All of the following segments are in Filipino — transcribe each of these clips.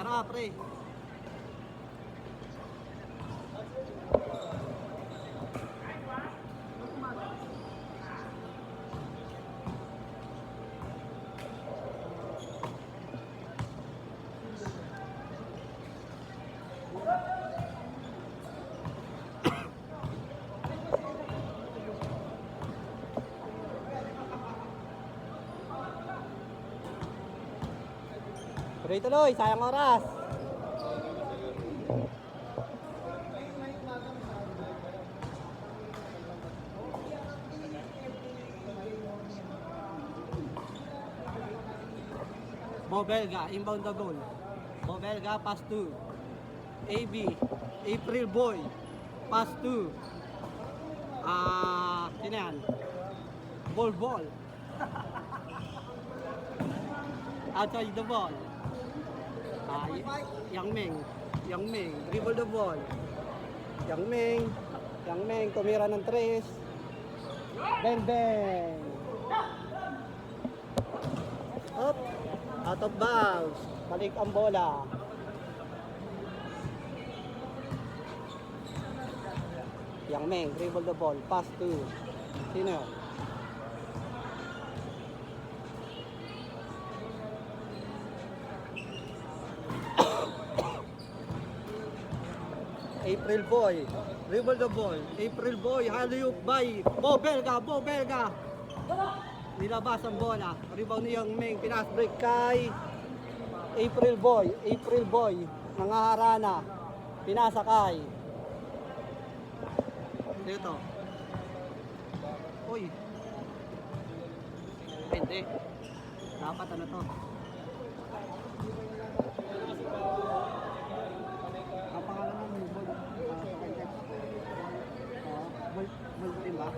Pera, pre. Tuloy-tuloy, sayang oras. Bobelga, inbound the goal. Bobelga, pass to AB, April Boy, pass to sino yan? Ball. Outside the ball. Yang Meng, dribble the ball. Yang Meng, tumira ng tres. Bang. Up, out of bounds. Balik ang bola. Yang Meng, dribble the ball, pass to sino? April Boy, dribble the ball. April Boy, alley-oop by Bobelga. Nilabas ang bola. Rebound ni Yang Meng, pinas break kay April Boy, nangaharana. Pinasa kay dito. Uy. Hindi. Dapat ano to? Ang pangalan ng ball, ball din ba?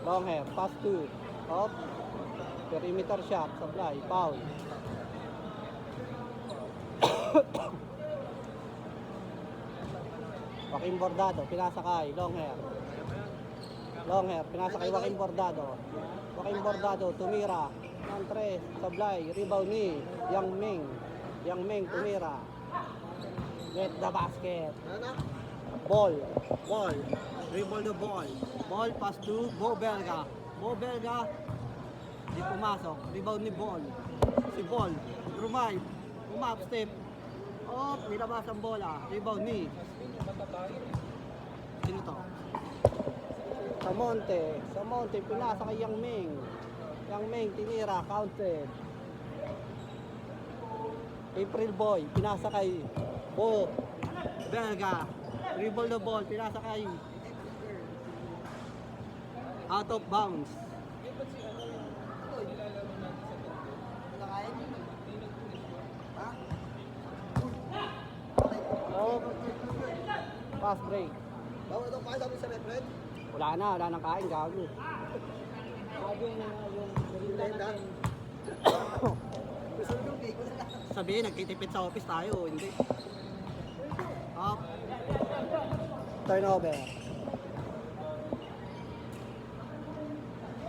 Long hair, pass to top, perimeter shot, supply, foul. Joaquin Bordado, pinasa kay Long hair, pinasa kay Joaquin Bordado. Joaquin Bordado, tumira, ng tres, supply, rebound ni Yang Meng, tumira. Net the basket. Ball, dribble the ball. Ball pass to Bobelga, di pumasok. Rebound ni Ball. Si Ball, drive, umap step. Oh, nilabas ang bola. Rebound ni sino to? Samonte, pinasa kay Yang Meng, tinira, counted. April Boy, pinasa kay Bobelga. Dribble the ball, pinasa kay out of bounds. Oh, pass break. Itong kain sabi sa reference? Wala nang kain, gago. Sabihin, nagtitipid sa office tayo, hindi. Up. Turnover.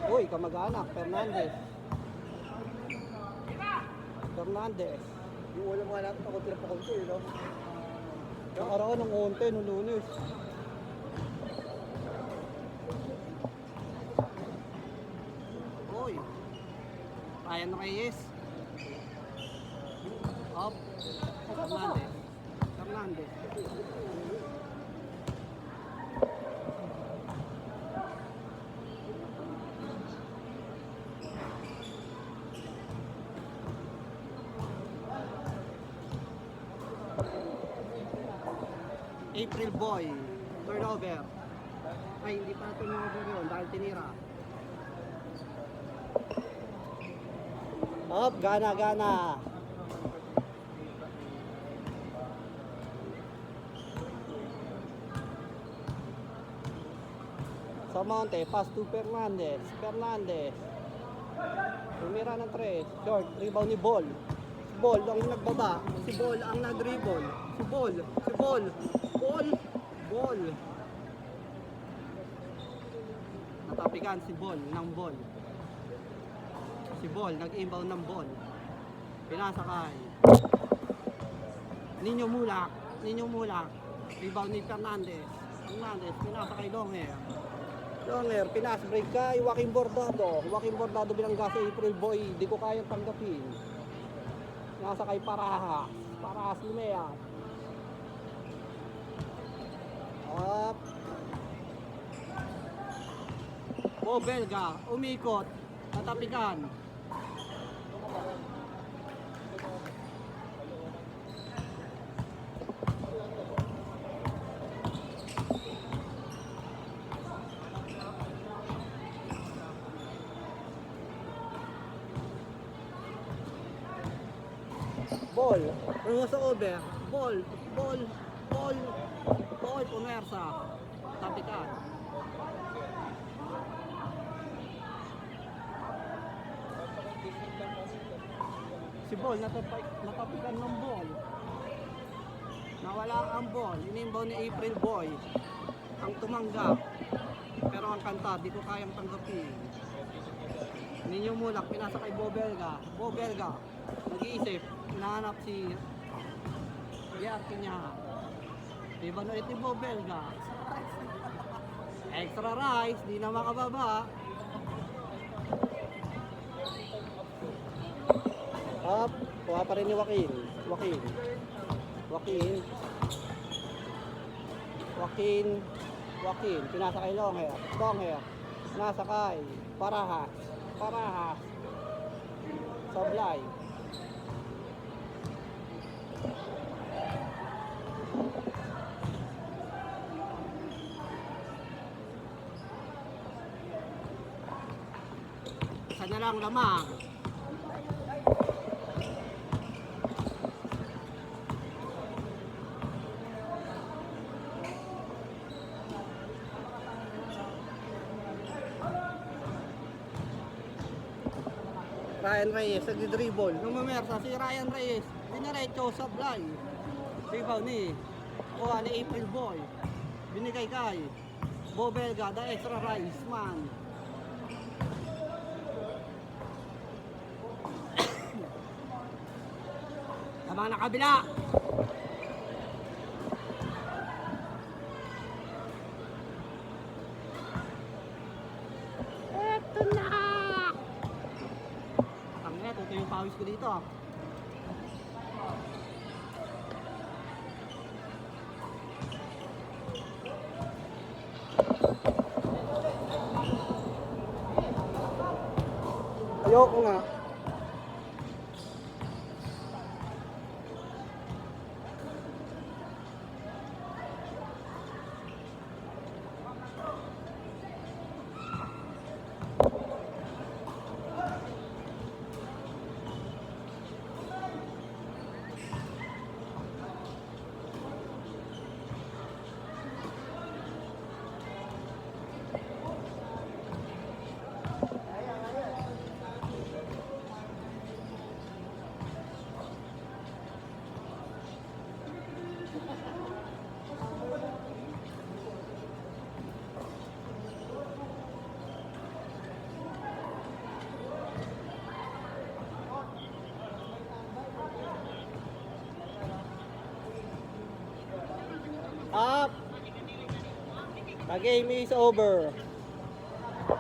Uy, kamag-anak, Fernandez. Yung ulam mga natin, pakunti na pakunti, no? Nakaraan ng konti nung Lunes. Uy. Ayan na kay Yes. Up. Fernandez. April Boy, turnover. Ay, hindi pa turnover yun dahil tinira. Up, gana. Samonte, pass to Fernandez. Tumira ng 3. Short. Rebound ni Ball. Si Ball ang nagbaba. Si Ball ang nag-dribble. Si Ball. Si Ball. Ball. Ball. Natapikan si Ball ng Ball. Si Ball nag-inbound ng Ball. Pinasakay. Ninyo Mulak. Ninyo Mulak. Rebound ni Fernandez. Fernandez pinasakay Longhair. Longhair, pinas break kay Joaquin Bordado. Joaquin Bordado bilangga sa April Boy. Di ko kayang tanggapin. Nasa kay Parahas. Parahas Lumea. Up. Bobelga. Umikot. Natapikan. Ball, sa over, ball, pumersa, tapikan. Si Ball, natapikan ng ball. Nawala ang ball, inimbaw ni April Boy. Ang tumanggap, pero ang kanta, di ko kayang tanggapin. Ninyo Mulak, pinasa kay Bobelga. Bobelga, nag-iisip, hinahanap si Yerkin niya. Iba na ito Bobelga. Extra rice, di na makababa. Up, kuha pa rin ni Joaquin. Joaquin, pinasa kay Longhair, nasa kay Parahas, Sablay. Isa na lang lamang. Ryan Reyes nagdi-dribble. Numamersa si Ryan Reyes. Dinaretso sa Sablay. Rebound ni April Boy. Binigay kay Bobelga, the extra rice man. Tama na kabila. Eto na. Ito yung pawis ko dito. Ayoko nga. Up. The game is over.